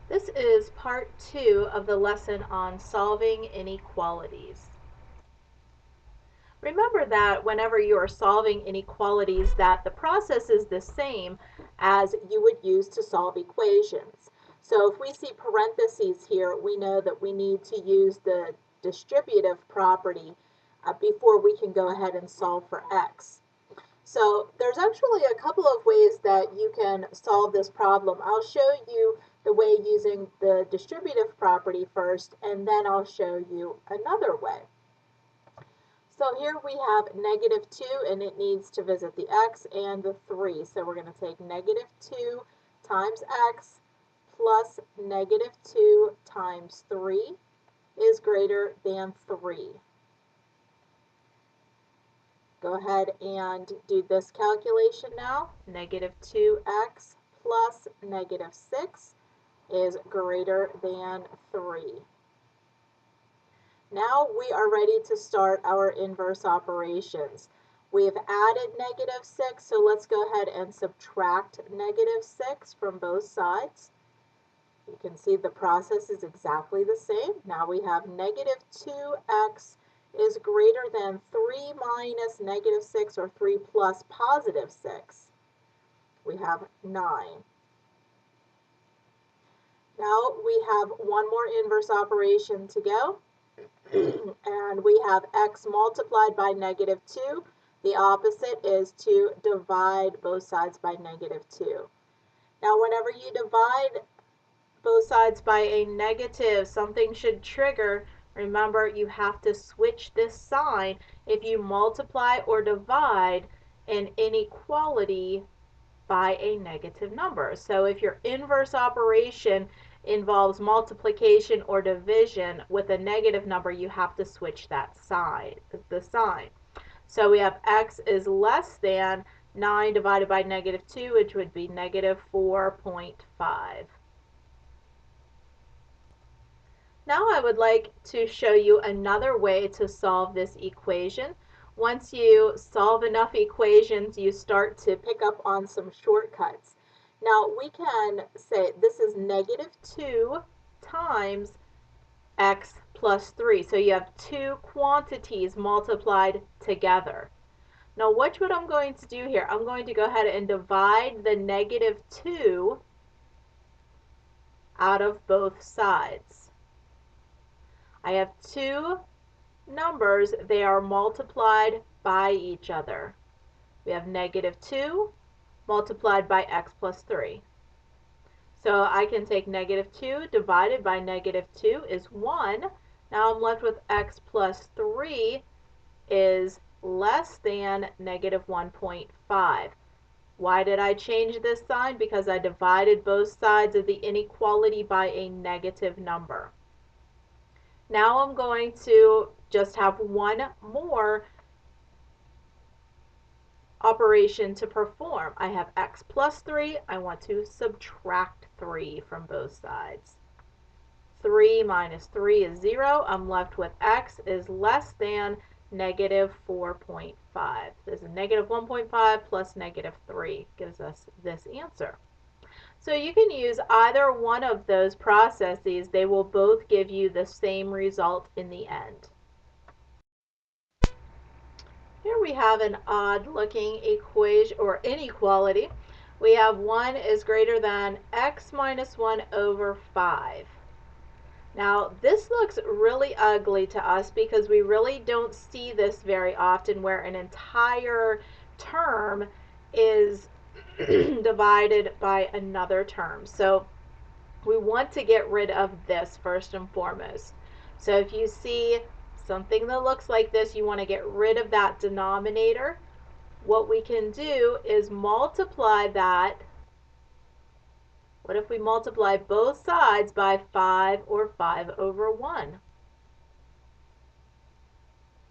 This is part 2 of the lesson on solving inequalities. Remember that whenever you are solving inequalities that the process is the same as you would use to solve equations. So if we see parentheses here, we know that we need to use the distributive property before we can go ahead and solve for x. So there's actually a couple of ways that you can solve this problem. I'll show you the way using the distributive property first, and then I'll show you another way. So here we have negative 2, and it needs to visit the x and the 3. So we're going to take negative 2 times x plus negative 2 times 3 is greater than 3. Go ahead and do this calculation now. Negative 2x plus negative 6 is greater than 3. Now we are ready to start our inverse operations. We've added negative 6, so let's go ahead and subtract negative 6 from both sides. You can see the process is exactly the same. Now we have negative 2x is greater than 3 minus negative 6, or 3 plus positive 6. We have 9. Now we have one more inverse operation to go. And we have x multiplied by negative 2. The opposite is to divide both sides by negative 2. Now whenever you divide both sides by a negative, something should trigger. Remember, you have to switch this sign if you multiply or divide an inequality by a negative number. So if your inverse operation involves multiplication or division with a negative number, you have to switch that side, the sign. So we have x is less than 9 divided by negative 2, which would be negative 4.5. Now I would like to show you another way to solve this equation. Once you solve enough equations, you start to pick up on some shortcuts. Now we can say this is negative 2 times x plus 3. So you have two quantities multiplied together. Now watch what I'm going to do here. I'm going to go ahead and divide the negative 2 out of both sides. I have two numbers, they are multiplied by each other. We have negative 2 multiplied by x plus 3. So I can take negative 2 divided by negative 2 is 1. Now I'm left with x plus 3 is less than negative 1.5. Why did I change this sign? Because I divided both sides of the inequality by a negative number. Now I'm going to just have one more operation to perform. I have x plus 3. I want to subtract 3 from both sides. 3 minus 3 is 0. I'm left with x is less than negative 4.5. This is negative 1.5 plus negative 3 gives us this answer. So you can use either one of those processes. They will both give you the same result in the end. Here we have an odd looking equation or inequality. We have 1 is greater than x minus 1 over 5. Now this looks really ugly to us because we really don't see this very often, where an entire term is divided by another term. So we want to get rid of this first and foremost. So if you see something that looks like this, you want to get rid of that denominator. What we can do is multiply that. What if we multiply both sides by 5, or 5 over 1?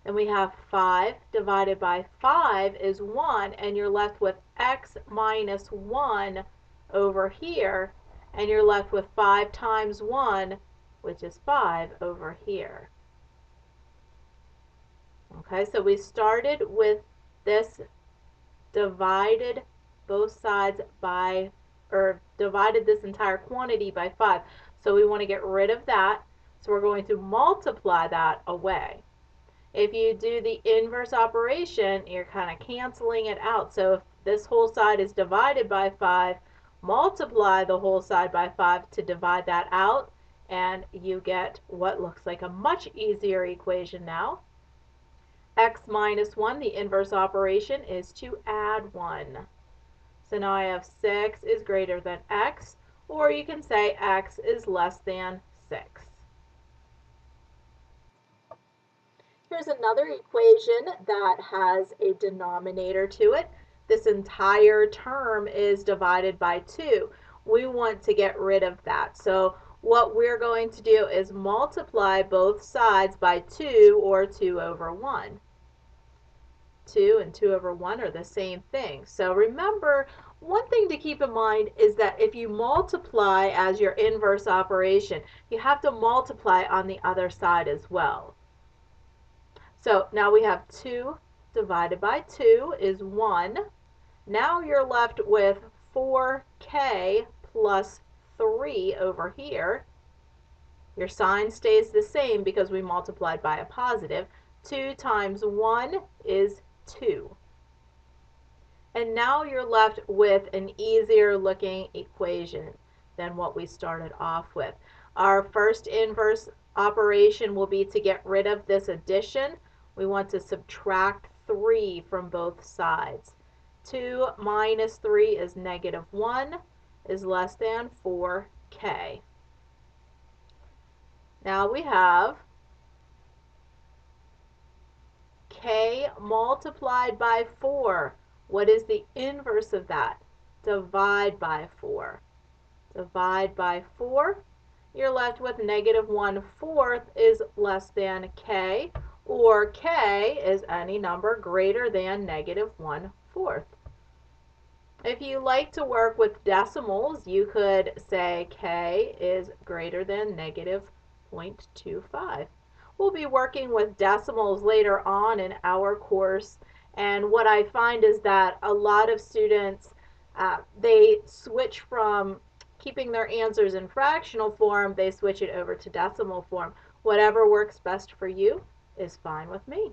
Then we have 5 divided by 5 is 1, and you're left with x minus 1 over here, and you're left with 5 times 1, which is 5 over here. Okay, so we started with this divided both sides by, or divided this entire quantity by 5. So we want to get rid of that. So we're going to multiply that away. If you do the inverse operation, you're kind of canceling it out. So if this whole side is divided by 5, multiply the whole side by 5 to divide that out, and you get what looks like a much easier equation now. X minus 1, the inverse operation is to add 1. So now I have 6 is greater than x, or you can say x is less than 6. Here's another equation that has a denominator to it. This entire term is divided by 2. We want to get rid of that. So what we're going to do is multiply both sides by 2, or 2 over 1. 2 and 2 over 1 are the same thing. So remember, one thing to keep in mind is that if you multiply as your inverse operation, you have to multiply on the other side as well. So now we have 2 divided by 2 is 1. Now you're left with 4k plus 3 over here. Your sign stays the same because we multiplied by a positive. 2 times 1 is 2. And now you're left with an easier looking equation than what we started off with. Our first inverse operation will be to get rid of this addition. We want to subtract 3 from both sides. 2 minus 3 is negative 1 is less than 4k. Now we have k multiplied by 4. What is the inverse of that? Divide by 4. Divide by 4. You're left with negative 1/4 is less than k, or k is any number greater than negative 1/4. If you like to work with decimals, you could say k is greater than negative 0.25. We'll be working with decimals later on in our course, and what I find is that a lot of students, they switch from keeping their answers in fractional form, they switch it over to decimal form. Whatever works best for you is fine with me.